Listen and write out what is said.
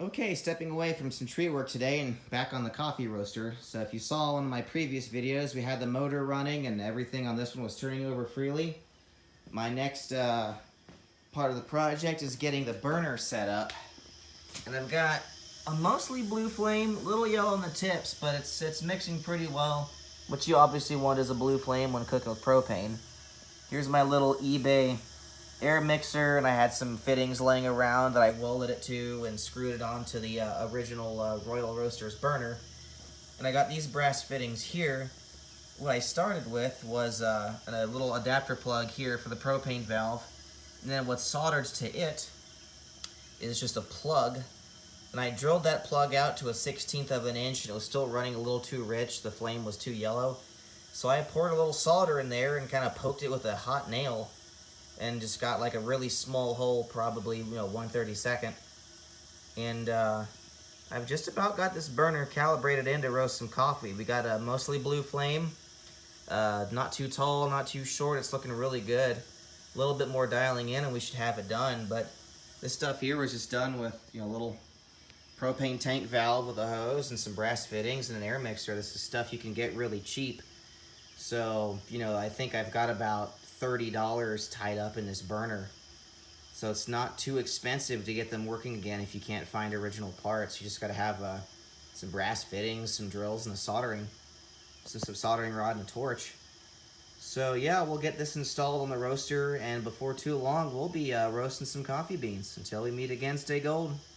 Okay, stepping away from some tree work today and back on the coffee roaster. So if you saw one of my previous videos, we had the motor running and everything on this one was turning over freely. My next part of the project is getting the burner set up. And I've got a mostly blue flame, a little yellow on the tips, but it's mixing pretty well. What you obviously want is a blue flame when cooking with propane. Here's my little eBay air mixer, and I had some fittings laying around that I welded it to and screwed it onto the original Royal Roasters burner. And I got these brass fittings here. What I started with was a little adapter plug here for the propane valve, and then what's soldered to it is just a plug. And I drilled that plug out to a 1/16 of an inch, and it was still running a little too rich. The flame was too yellow. So I poured a little solder in there and kind of poked it with a hot nail and just got like a really small hole, probably 1/32. And I've just about got this burner calibrated in to roast some coffee. We got a mostly blue flame, not too tall, not too short. It's looking really good. A little bit more dialing in and we should have it done. But this stuff here was just done with a little propane tank valve with a hose and some brass fittings and an air mixer. This is stuff you can get really cheap. So, I think I've got about $30 tied up in this burner. So it's not too expensive to get them working again if you can't find original parts. You just got to have some brass fittings, some drills, and some soldering rod and a torch. So yeah, we'll get this installed on the roaster, and before too long, we'll be roasting some coffee beans. Until we meet again, stay gold.